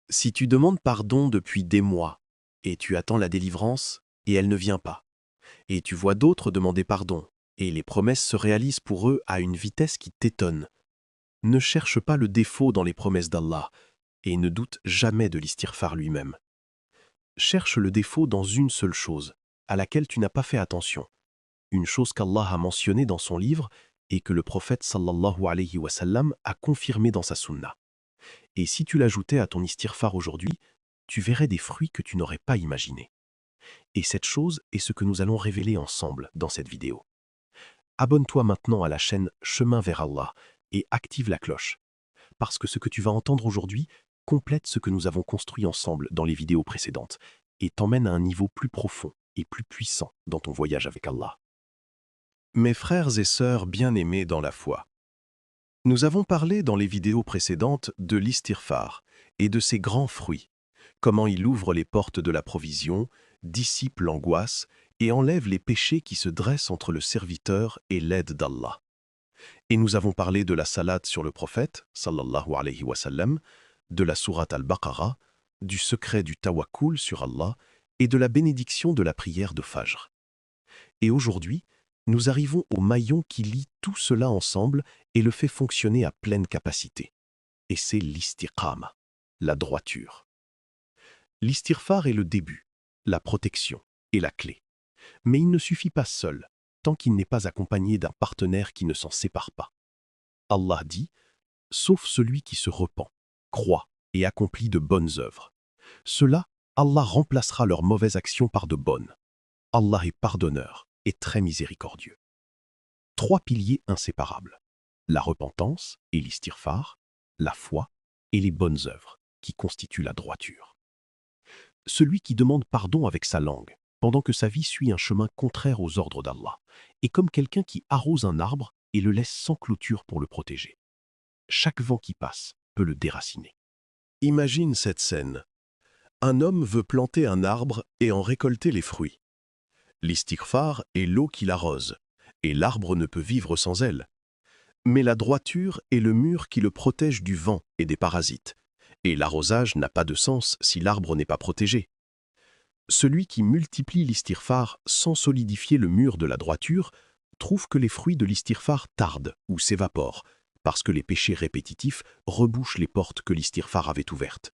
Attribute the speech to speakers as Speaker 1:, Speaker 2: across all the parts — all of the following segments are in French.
Speaker 1: Si tu demandes pardon depuis des mois, et tu attends la délivrance, et elle ne vient pas, et tu vois d'autres demander pardon, et les promesses se réalisent pour eux à une vitesse qui t'étonne, ne cherche pas le défaut dans les promesses d'Allah, et ne doute jamais de l'istighfar lui-même. Cherche le défaut dans une seule chose, à laquelle tu n'as pas fait attention, une chose qu'Allah a mentionnée dans son livre et que le prophète sallallahu alayhi wa sallam a confirmé dans sa sunna. Et si tu l'ajoutais à ton istighfar aujourd'hui, tu verrais des fruits que tu n'aurais pas imaginés. Et cette chose est ce que nous allons révéler ensemble dans cette vidéo. Abonne-toi maintenant à la chaîne Chemin vers Allah et active la cloche, parce que ce que tu vas entendre aujourd'hui complète ce que nous avons construit ensemble dans les vidéos précédentes et t'emmène à un niveau plus profond et plus puissant dans ton voyage avec Allah. Mes frères et sœurs bien-aimés dans la foi, nous avons parlé dans les vidéos précédentes de l'istighfar et de ses grands fruits, comment il ouvre les portes de la provision, dissipe l'angoisse et enlève les péchés qui se dressent entre le serviteur et l'aide d'Allah. Et nous avons parlé de la salade sur le prophète, sallallahu alayhi wa sallam, de la sourate al-Baqarah, du secret du tawakkul sur Allah et de la bénédiction de la prière de Fajr. Et aujourd'hui, nous arrivons au maillon qui lie tout cela ensemble et le fait fonctionner à pleine capacité. Et c'est l'istiqama, la droiture. L'istighfar est le début, la protection et la clé. Mais il ne suffit pas seul, tant qu'il n'est pas accompagné d'un partenaire qui ne s'en sépare pas. Allah dit « Sauf celui qui se repent, croit et accomplit de bonnes œuvres. Cela, Allah remplacera leurs mauvaises actions par de bonnes. Allah est pardonneur et très miséricordieux. » Trois piliers inséparables. La repentance et l'istighfar, la foi et les bonnes œuvres, qui constituent la droiture. Celui qui demande pardon avec sa langue, pendant que sa vie suit un chemin contraire aux ordres d'Allah, est comme quelqu'un qui arrose un arbre et le laisse sans clôture pour le protéger. Chaque vent qui passe peut le déraciner. Imagine cette scène. Un homme veut planter un arbre et en récolter les fruits. L'istighfar est l'eau qui l'arrose, et l'arbre ne peut vivre sans elle. Mais la droiture est le mur qui le protège du vent et des parasites, et l'arrosage n'a pas de sens si l'arbre n'est pas protégé. Celui qui multiplie l'istighfar sans solidifier le mur de la droiture trouve que les fruits de l'istighfar tardent ou s'évaporent, parce que les péchés répétitifs rebouchent les portes que l'istighfar avait ouvertes.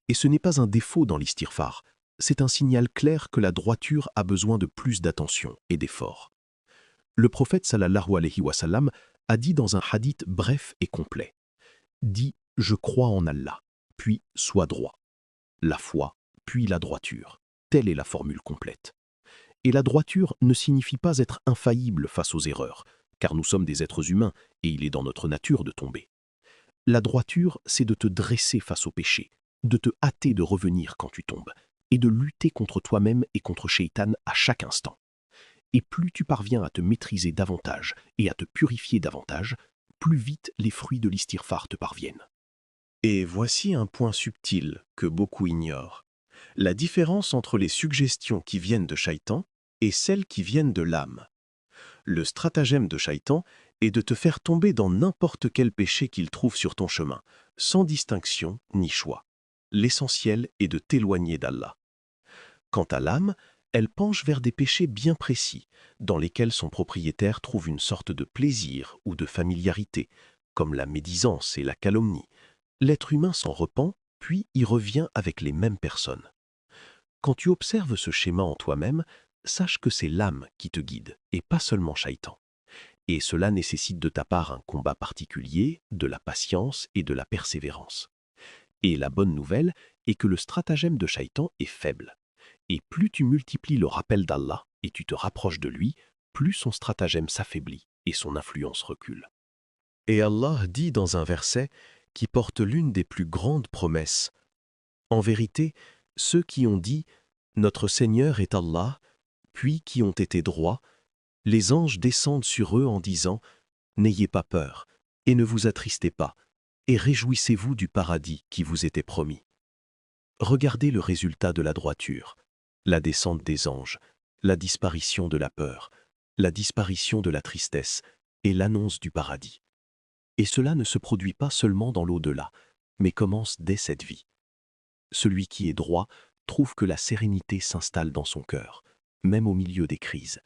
Speaker 1: Et ce n'est pas un défaut dans l'istighfar, c'est un signal clair que la droiture a besoin de plus d'attention et d'efforts. Le prophète sallallahu alayhi wa sallam a dit dans un hadith bref et complet, « Dis, je crois en Allah, puis sois droit. La foi, puis la droiture. » Telle est la formule complète. Et la droiture ne signifie pas être infaillible face aux erreurs, car nous sommes des êtres humains et il est dans notre nature de tomber. La droiture, c'est de te dresser face au péché, de te hâter de revenir quand tu tombes, et de lutter contre toi-même et contre Shaitan à chaque instant. Et plus tu parviens à te maîtriser davantage et à te purifier davantage, plus vite les fruits de l'istighfar te parviennent. Et voici un point subtil que beaucoup ignorent. La différence entre les suggestions qui viennent de Shaitan et celles qui viennent de l'âme. Le stratagème de Shaitan est de te faire tomber dans n'importe quel péché qu'il trouve sur ton chemin, sans distinction ni choix. L'essentiel est de t'éloigner d'Allah. Quant à l'âme, elle penche vers des péchés bien précis, dans lesquels son propriétaire trouve une sorte de plaisir ou de familiarité, comme la médisance et la calomnie. L'être humain s'en repent, puis y revient avec les mêmes personnes. Quand tu observes ce schéma en toi-même, sache que c'est l'âme qui te guide, et pas seulement Shaitan. Et cela nécessite de ta part un combat particulier, de la patience et de la persévérance. Et la bonne nouvelle est que le stratagème de Shaitan est faible. Et plus tu multiplies le rappel d'Allah et tu te rapproches de lui, plus son stratagème s'affaiblit et son influence recule. Et Allah dit dans un verset qui porte l'une des plus grandes promesses, « En vérité, ceux qui ont dit « Notre Seigneur est Allah », puis qui ont été droits, les anges descendent sur eux en disant « N'ayez pas peur, et ne vous attristez pas, et réjouissez-vous du paradis qui vous était promis. » Regardez le résultat de la droiture, la descente des anges, la disparition de la peur, la disparition de la tristesse et l'annonce du paradis. Et cela ne se produit pas seulement dans l'au-delà, mais commence dès cette vie. Celui qui est droit trouve que la sérénité s'installe dans son cœur, même au milieu des crises,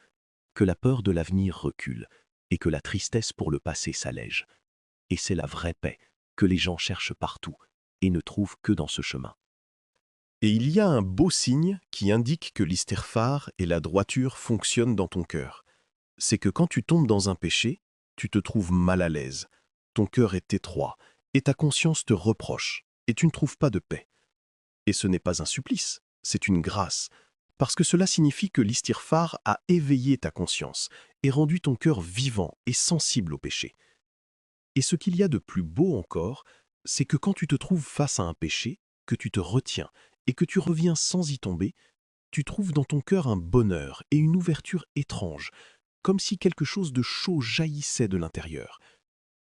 Speaker 1: que la peur de l'avenir recule et que la tristesse pour le passé s'allège. Et c'est la vraie paix que les gens cherchent partout et ne trouvent que dans ce chemin. Et il y a un beau signe qui indique que l'istighfar et la droiture fonctionnent dans ton cœur. C'est que quand tu tombes dans un péché, tu te trouves mal à l'aise, ton cœur est étroit et ta conscience te reproche et tu ne trouves pas de paix. Et ce n'est pas un supplice, c'est une grâce, parce que cela signifie que l'istighfar a éveillé ta conscience et rendu ton cœur vivant et sensible au péché. Et ce qu'il y a de plus beau encore, c'est que quand tu te trouves face à un péché, que tu te retiens et que tu reviens sans y tomber, tu trouves dans ton cœur un bonheur et une ouverture étrange, comme si quelque chose de chaud jaillissait de l'intérieur.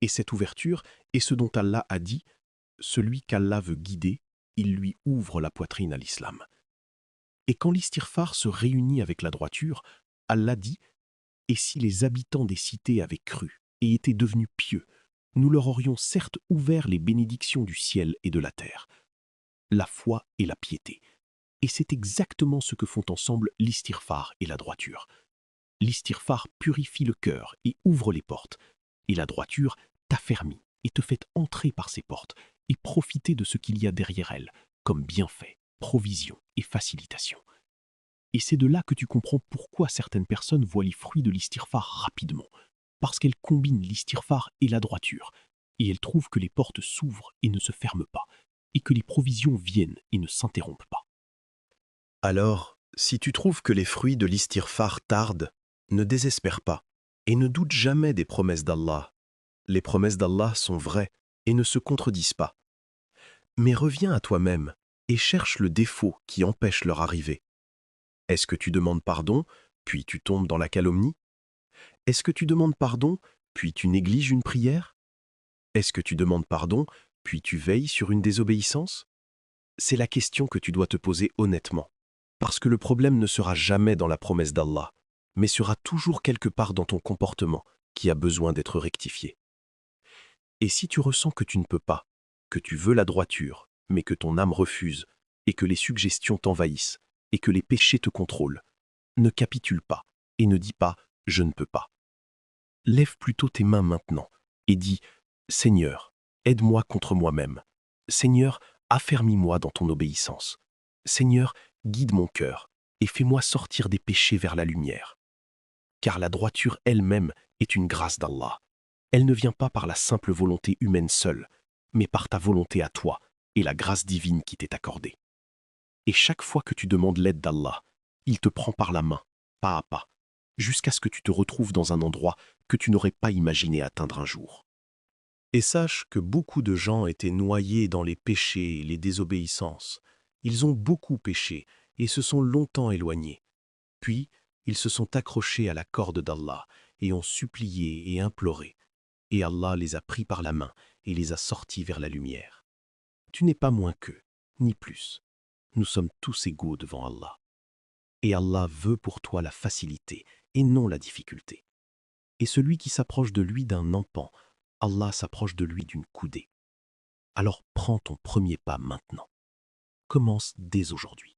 Speaker 1: Et cette ouverture est ce dont Allah a dit « Celui qu'Allah veut guider, il lui ouvre la poitrine à l'islam ». Et quand l'istighfar se réunit avec la droiture, Allah dit « Et si les habitants des cités avaient cru et étaient devenus pieux, nous leur aurions certes ouvert les bénédictions du ciel et de la terre. » La foi et la piété. Et c'est exactement ce que font ensemble l'istighfar et la droiture. L'istighfar purifie le cœur et ouvre les portes, et la droiture t'affermit et te fait entrer par ces portes et profiter de ce qu'il y a derrière elles, comme bienfait, provision et facilitation. Et c'est de là que tu comprends pourquoi certaines personnes voient les fruits de l'istighfar rapidement, parce qu'elles combinent l'istighfar et la droiture, et elles trouvent que les portes s'ouvrent et ne se ferment pas, et que les provisions viennent et ne s'interrompent pas. Alors, si tu trouves que les fruits de l'istighfar tardent, ne désespère pas et ne doute jamais des promesses d'Allah. Les promesses d'Allah sont vraies et ne se contredisent pas. Mais reviens à toi-même et cherche le défaut qui empêche leur arrivée. Est-ce que tu demandes pardon, puis tu tombes dans la calomnie? Est-ce que tu demandes pardon, puis tu négliges une prière? Est-ce que tu demandes pardon, puis tu veilles sur une désobéissance? C'est la question que tu dois te poser honnêtement. Parce que le problème ne sera jamais dans la promesse d'Allah, mais sera toujours quelque part dans ton comportement qui a besoin d'être rectifié. Et si tu ressens que tu ne peux pas, que tu veux la droiture, mais que ton âme refuse, et que les suggestions t'envahissent, et que les péchés te contrôlent, ne capitule pas et ne dis pas « je ne peux pas ». Lève plutôt tes mains maintenant et dis « Seigneur, aide-moi contre moi-même. Seigneur, affermis-moi dans ton obéissance. Seigneur, guide mon cœur et fais-moi sortir des péchés vers la lumière. » Car la droiture elle-même est une grâce d'Allah. Elle ne vient pas par la simple volonté humaine seule, mais par ta volonté à toi et la grâce divine qui t'est accordée. Et chaque fois que tu demandes l'aide d'Allah, il te prend par la main, pas à pas, jusqu'à ce que tu te retrouves dans un endroit que tu n'aurais pas imaginé atteindre un jour. Et sache que beaucoup de gens étaient noyés dans les péchés et les désobéissances. Ils ont beaucoup péché et se sont longtemps éloignés. Puis, ils se sont accrochés à la corde d'Allah et ont supplié et imploré. Et Allah les a pris par la main et les a sortis vers la lumière. Tu n'es pas moins qu'eux, ni plus. Nous sommes tous égaux devant Allah. Et Allah veut pour toi la facilité et non la difficulté. Et celui qui s'approche de lui d'un empan, Allah s'approche de lui d'une coudée. Alors prends ton premier pas maintenant. Commence dès aujourd'hui.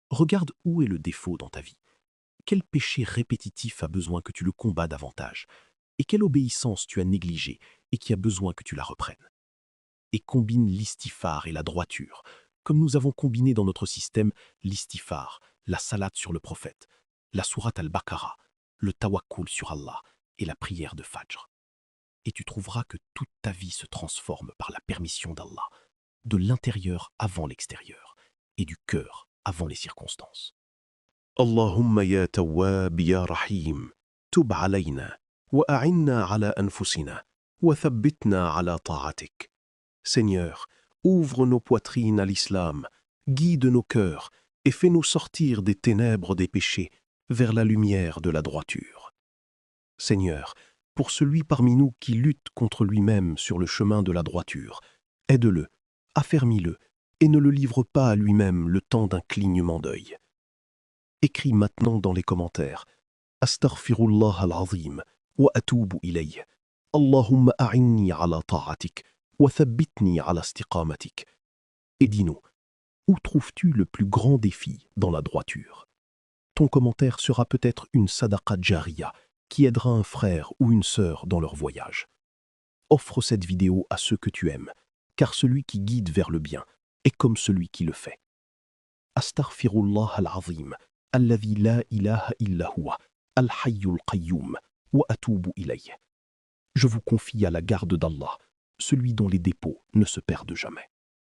Speaker 1: Regarde où est le défaut dans ta vie. Quel péché répétitif a besoin que tu le combats davantage? Et quelle obéissance tu as négligée et qui a besoin que tu la reprennes? Et combine l'istighfar et la droiture, comme nous avons combiné dans notre système l'istighfar, la salate sur le prophète, la sourate al-Baqarah, le tawakkul sur Allah et la prière de Fajr. Et tu trouveras que toute ta vie se transforme par la permission d'Allah, de l'intérieur avant l'extérieur et du cœur avant les circonstances. Allahumma ya tawwab ya rahim, tub alayna, wa a'inna ala anfusina, wa thabbitna ala ta'atik. Seigneur, ouvre nos poitrines à l'islam, guide nos cœurs et fais-nous sortir des ténèbres des péchés vers la lumière de la droiture. Seigneur, pour celui parmi nous qui lutte contre lui-même sur le chemin de la droiture, aide-le, affermis-le et ne le livre pas à lui-même le temps d'un clignement d'œil. Écris maintenant dans les commentaires « Astaghfirullah al-azim wa atubu ilayh. Allahumma a'inni ala ta'atik wa thabbitni ala istiqamatik. » Et dis-nous
Speaker 2: Où trouves-tu le plus grand défi dans la droiture? Ton commentaire sera peut-être une sadaqa jariya qui aidera un frère ou une sœur dans leur voyage. Offre cette vidéo à ceux que tu aimes, car celui qui guide vers le bien est comme celui qui le fait. Astaghfirullah al-azim, alladhi la ilaha illa huwa, al-hayyul qayyum, wa atubu ilayh. Je vous confie à la garde d'Allah, celui dont les dépôts ne se perdent jamais.